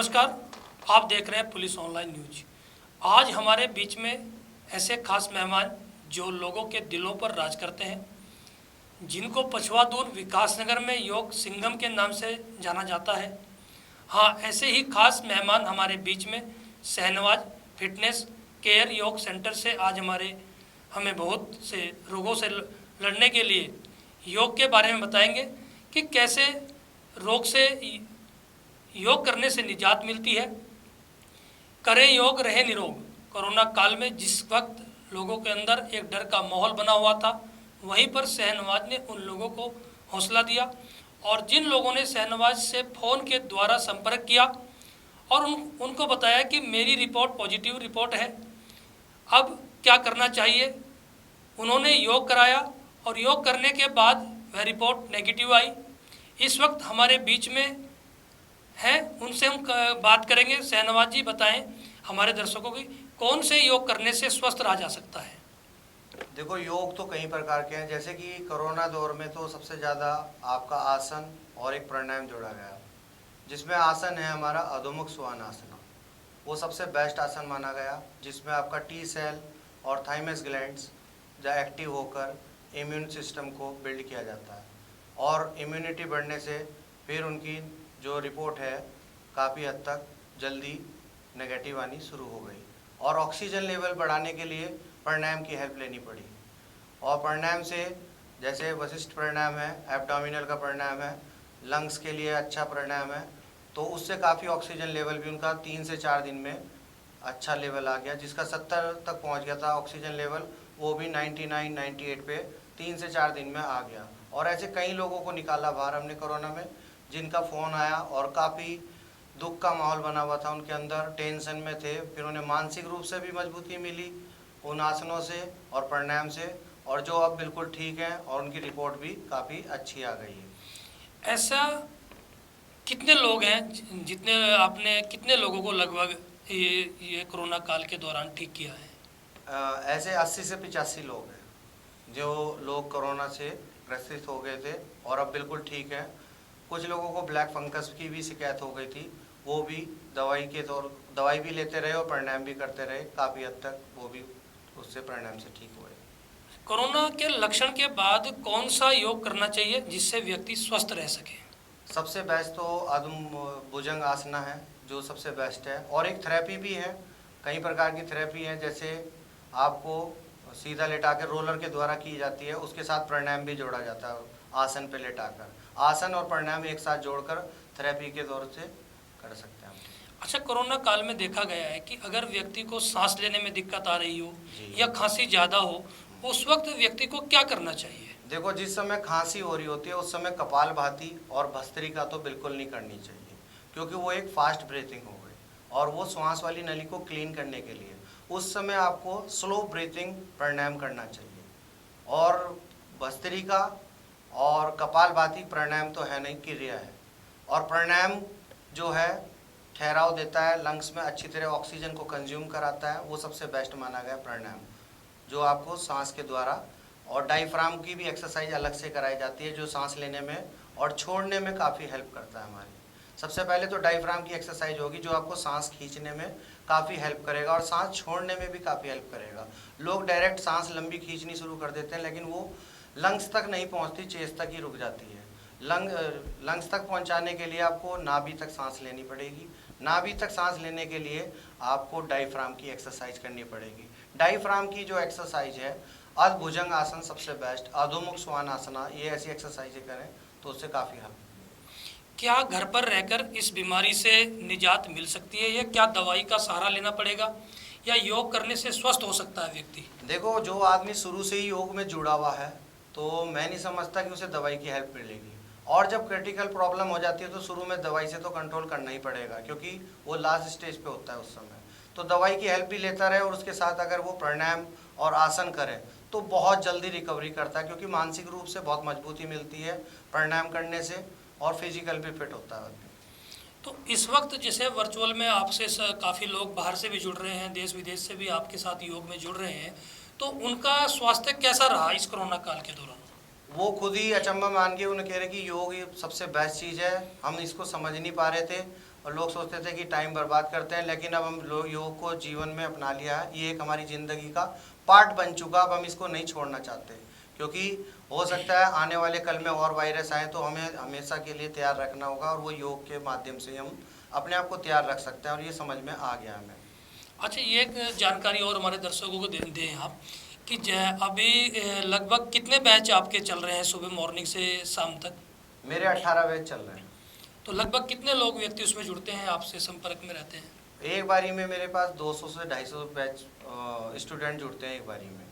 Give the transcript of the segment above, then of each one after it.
नमस्कार, आप देख रहे हैं पुलिस ऑनलाइन न्यूज। आज हमारे बीच में ऐसे खास मेहमान जो लोगों के दिलों पर राज करते हैं, जिनको पछवा दूर विकासनगर में योग सिंघम के नाम से जाना जाता है। हाँ, ऐसे ही खास मेहमान हमारे बीच में शहनवाज फिटनेस केयर योग सेंटर से आज हमें बहुत से रोगों से लड़ने के लिए योग के बारे में बताएंगे कि कैसे रोग से योग करने से निजात मिलती है। करें योग, रहे निरोग। कोरोना काल में जिस वक्त लोगों के अंदर एक डर का माहौल बना हुआ था, वहीं पर शहनवाज ने उन लोगों को हौसला दिया और जिन लोगों ने शहनवाज से फ़ोन के द्वारा संपर्क किया और उनको बताया कि मेरी रिपोर्ट पॉजिटिव रिपोर्ट है, अब क्या करना चाहिए, उन्होंने योग कराया और योग करने के बाद वह रिपोर्ट नेगेटिव आई। इस वक्त हमारे बीच में हैं, उनसे हम बात करेंगे। शहनवाज जी, बताएं हमारे दर्शकों की कौन से योग करने से स्वस्थ रहा जा सकता है। देखो, योग तो कई प्रकार के हैं। जैसे कि कोरोना दौर में तो सबसे ज़्यादा आपका आसन और एक प्राणायाम जोड़ा गया, जिसमें आसन है हमारा अधोमुख श्वान आसन। वो सबसे बेस्ट आसन माना गया, जिसमें आपका टी सेल और थाइमस ग्लैंड्स जो एक्टिव होकर इम्यून सिस्टम को बिल्ड किया जाता है और इम्यूनिटी बढ़ने से फिर उनकी जो रिपोर्ट है काफ़ी हद तक जल्दी नेगेटिव आनी शुरू हो गई। और ऑक्सीजन लेवल बढ़ाने के लिए प्राणायाम की हेल्प लेनी पड़ी और प्राणायाम से जैसे वशिष्ठ प्राणायाम है, एब्डोमिनल का प्राणायाम है, लंग्स के लिए अच्छा प्राणायाम है, तो उससे काफ़ी ऑक्सीजन लेवल भी उनका 3 से 4 दिन में अच्छा लेवल आ गया, जिसका 70 तक पहुंच गया था ऑक्सीजन लेवल, वो भी 99, 98 पे 3 से 4 दिन में आ गया। और ऐसे कई लोगों को निकाला बाहर हमने कोरोना में, जिनका फ़ोन आया और काफ़ी दुख का माहौल बना हुआ था उनके अंदर, टेंशन में थे, फिर उन्हें मानसिक रूप से भी मजबूती मिली उन आसनों से और प्राणायाम से, और जो अब बिल्कुल ठीक हैं और उनकी रिपोर्ट भी काफ़ी अच्छी आ गई है। ऐसा कितने लोग हैं, जितने आपने कितने लोगों को लगभग ये कोरोना काल के दौरान ठीक किया है? ऐसे 80 से 85 लोग हैं जो लोग कोरोना से ग्रसित हो गए थे और अब बिल्कुल ठीक हैं। कुछ लोगों को ब्लैक फंगस की भी शिकायत हो गई थी, वो भी दवाई भी लेते रहे और प्राणायाम भी करते रहे, काफ़ी हद तक वो भी उससे प्राणायाम से ठीक हुए। कोरोना के लक्षण के बाद कौन सा योग करना चाहिए जिससे व्यक्ति स्वस्थ रह सके? सबसे बेस्ट तो अधम भुजंग आसना है, जो सबसे बेस्ट है। और एक थेरेपी भी है, कई प्रकार की थेरेपी है, जैसे आपको सीधा लेटा कर रोलर के द्वारा की जाती है, उसके साथ प्राणायाम भी जोड़ा जाता है। आसन पे लेटाकर आसन और प्राणायाम एक साथ जोड़कर थेरेपी के दौर से कर सकते हैं। अच्छा, कोरोना काल में देखा गया है कि अगर व्यक्ति को सांस लेने में दिक्कत आ रही हो या खांसी ज़्यादा हो, उस वक्त व्यक्ति को क्या करना चाहिए? देखो, जिस समय खांसी हो रही होती है उस समय कपालभाति और भस्त्रिका तो बिल्कुल नहीं करनी चाहिए, क्योंकि वो एक फास्ट ब्रीथिंग हो गई और वो श्वास वाली नली को क्लीन करने के लिए उस समय आपको स्लो ब्रीथिंग प्राणायाम करना चाहिए। और भस्त्रिका और कपालभाति प्राणायाम तो है नहीं, क्रिया है। और प्राणायाम जो है ठहराव देता है, लंग्स में अच्छी तरह ऑक्सीजन को कंज्यूम कराता है, वो सबसे बेस्ट माना गया प्राणायाम, जो आपको सांस के द्वारा। और डायफ्राम की भी एक्सरसाइज अलग से कराई जाती है, जो सांस लेने में और छोड़ने में काफ़ी हेल्प करता है हमारी। सबसे पहले तो डायफ्राम की एक्सरसाइज होगी, जो आपको सांस खींचने में काफ़ी हेल्प करेगा और सांस छोड़ने में भी काफ़ी हेल्प करेगा। लोग डायरेक्ट सांस लंबी खींचनी शुरू कर देते हैं, लेकिन वो लंग्स तक नहीं पहुंचती, चेस्ट तक ही रुक जाती है। लंग्स तक पहुंचाने के लिए आपको नाभि तक सांस लेनी पड़ेगी। नाभि तक सांस लेने के लिए आपको डायफ्राम की एक्सरसाइज करनी पड़ेगी। डायफ्राम की जो एक्सरसाइज है, अधभुजंग आसन सबसे बेस्ट, अधोमुख श्वान आसना, ये ऐसी एक्सरसाइजें करें तो उससे काफ़ी हेल्प। क्या घर पर रहकर इस बीमारी से निजात मिल सकती है या क्या दवाई का सहारा लेना पड़ेगा या योग करने से स्वस्थ हो सकता है व्यक्ति? देखो, जो आदमी शुरू से ही योग में जुड़ा हुआ है तो मैं नहीं समझता कि उसे दवाई की हेल्प मिलेगी। और जब क्रिटिकल प्रॉब्लम हो जाती है तो शुरू में दवाई से तो कंट्रोल करना ही पड़ेगा, क्योंकि वो लास्ट स्टेज पे होता है उस समय। तो दवाई की हेल्प भी लेता रहे और उसके साथ अगर वो प्राणायाम और आसन करे तो बहुत जल्दी रिकवरी करता है, क्योंकि मानसिक रूप से बहुत मजबूती मिलती है प्राणायाम करने से और फिजिकल भी फिट होता है। तो इस वक्त जैसे वर्चुअल में आपसे काफ़ी लोग बाहर से भी जुड़ रहे हैं, देश विदेश से भी आपके साथ योग में जुड़ रहे हैं, तो उनका स्वास्थ्य कैसा रहा इस कोरोना काल के दौरान? वो खुद ही अचंभा मान के उन्हें कह रहे कि योग सबसे बेस्ट चीज़ है, हम इसको समझ नहीं पा रहे थे और लोग सोचते थे कि टाइम बर्बाद करते हैं, लेकिन अब हम लोग योग को जीवन में अपना लिया है। ये एक हमारी ज़िंदगी का पार्ट बन चुका, अब हम इसको नहीं छोड़ना चाहते, क्योंकि हो सकता है आने वाले कल में और वायरस आए, तो हमें हमेशा के लिए तैयार रखना होगा, और वो योग के माध्यम से हम अपने आप को तैयार रख सकते हैं, और ये समझ में आ गया हमें। अच्छा, ये एक जानकारी और हमारे दर्शकों को दें आप कि अभी लगभग कितने बैच आपके चल रहे हैं सुबह मॉर्निंग से शाम तक? मेरे 18 बैच चल रहे हैं। तो लगभग कितने लोग व्यक्ति उसमें जुड़ते हैं, आपसे संपर्क में रहते हैं? एक बारी में मेरे पास 200 से 250 बैच स्टूडेंट जुड़ते हैं एक बारी में।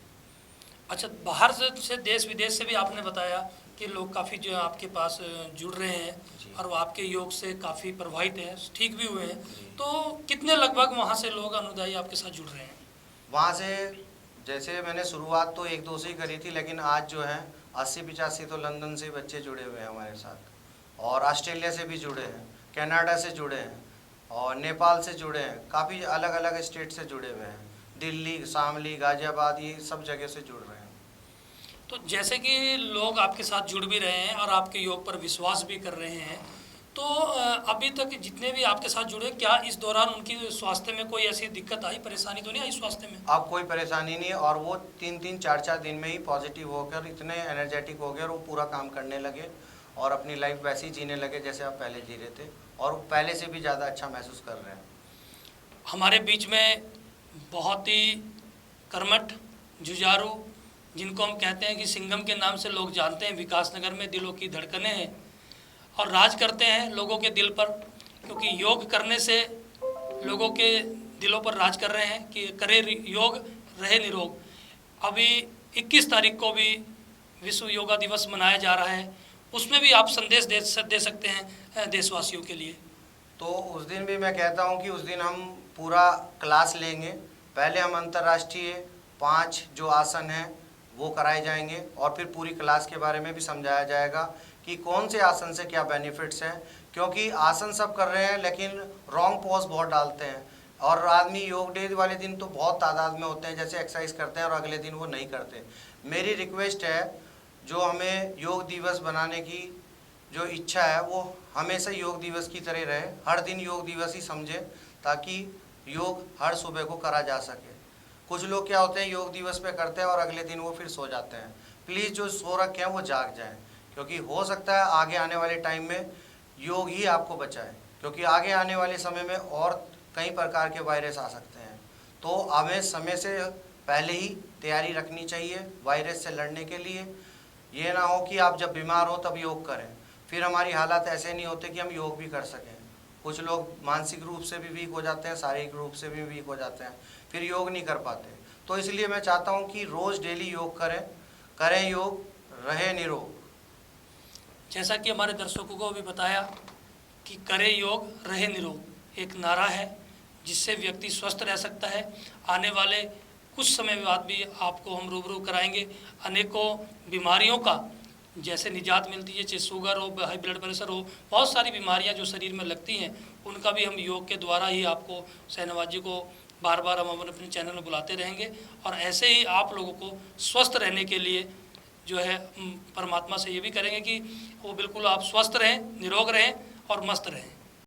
अच्छा, बाहर से देश विदेश से भी आपने बताया कि लोग काफ़ी जो है आपके पास जुड़ रहे हैं और वो आपके योग से काफ़ी प्रभावित हैं, ठीक भी हुए हैं। तो कितने लगभग वहाँ से लोग अनुयायी आपके साथ जुड़ रहे हैं? वहाँ से जैसे मैंने शुरुआत तो 1-2 से ही करी थी, लेकिन आज जो है 80-85 तो लंदन से बच्चे जुड़े हुए हैं हमारे साथ, और ऑस्ट्रेलिया से भी जुड़े हैं, कनाडा से जुड़े हैं, और नेपाल से जुड़े हैं, काफ़ी अलग अलग स्टेट से जुड़े हुए हैं, दिल्ली, शामली, गाज़ियाबाद, ये सब जगह से जुड़ रहे हैं। तो जैसे कि लोग आपके साथ जुड़ भी रहे हैं और आपके योग पर विश्वास भी कर रहे हैं, तो अभी तक जितने भी आपके साथ जुड़े, क्या इस दौरान उनकी स्वास्थ्य में कोई ऐसी दिक्कत आई, परेशानी तो नहीं आई स्वास्थ्य में? अब कोई परेशानी नहीं है, और वो 3-3, 4-4 दिन में ही पॉजिटिव होकर इतने एनर्जेटिक हो गए, और वो पूरा काम करने लगे और अपनी लाइफ वैसी जीने लगे जैसे आप पहले जी रहे थे, और पहले से भी ज़्यादा अच्छा महसूस कर रहे हैं। हमारे बीच में बहुत ही कर्मठ, जुझारू, जिनको हम कहते हैं कि सिंघम के नाम से लोग जानते हैं, विकासनगर में दिलों की धड़कनें हैं और राज करते हैं लोगों के दिल पर, क्योंकि योग करने से लोगों के दिलों पर राज कर रहे हैं कि करे योग रहे निरोग। अभी 21 तारीख को भी विश्व योगा दिवस मनाया जा रहा है, उसमें भी आप संदेश दे सकते हैं देशवासियों के लिए। तो उस दिन भी मैं कहता हूँ कि उस दिन हम पूरा क्लास लेंगे। पहले हम अंतर्राष्ट्रीय 5 जो आसन हैं वो कराए जाएंगे, और फिर पूरी क्लास के बारे में भी समझाया जाएगा कि कौन से आसन से क्या बेनिफिट्स हैं, क्योंकि आसन सब कर रहे हैं लेकिन रॉन्ग पोज बहुत डालते हैं, और आदमी योग डे वाले दिन तो बहुत तादाद में होते हैं, जैसे एक्सरसाइज करते हैं और अगले दिन वो नहीं करते। मेरी रिक्वेस्ट है, जो हमें योग दिवस बनाने की जो इच्छा है वो हमेशा योग दिवस की तरह रहे, हर दिन योग दिवस ही समझें, ताकि योग हर सुबह को करा जा सके। कुछ लोग क्या होते हैं, योग दिवस पे करते हैं और अगले दिन वो फिर सो जाते हैं। प्लीज़ जो सो रखे हैं वो जाग जाएं, क्योंकि हो सकता है आगे आने वाले टाइम में योग ही आपको बचाए, क्योंकि आगे आने वाले समय में और कई प्रकार के वायरस आ सकते हैं। तो हमें समय से पहले ही तैयारी रखनी चाहिए वायरस से लड़ने के लिए। ये ना हो कि आप जब बीमार हो तब योग करें, फिर हमारी हालात ऐसे नहीं होते कि हम योग भी कर सकें। कुछ लोग मानसिक रूप से भी वीक हो जाते हैं, शारीरिक रूप से भी वीक हो जाते हैं, फिर योग नहीं कर पाते। तो इसलिए मैं चाहता हूँ कि रोज़ डेली योग करें योग, रहे निरोग। जैसा कि हमारे दर्शकों को भी बताया कि करे योग रहे निरोग, एक नारा है जिससे व्यक्ति स्वस्थ रह सकता है। आने वाले कुछ समय बाद भी आपको हम रूबरू कराएंगे अनेकों बीमारियों का, जैसे निजात मिलती है, चाहे शुगर हो, हाई ब्लड प्रेशर हो, बहुत सारी बीमारियां जो शरीर में लगती हैं, उनका भी हम योग के द्वारा ही आपको, शहनवाज जी को बार बार हम अपने चैनल में बुलाते रहेंगे। और ऐसे ही आप लोगों को स्वस्थ रहने के लिए जो है परमात्मा से ये भी करेंगे कि वो बिल्कुल आप स्वस्थ रहें, निरोग रहें और मस्त रहें।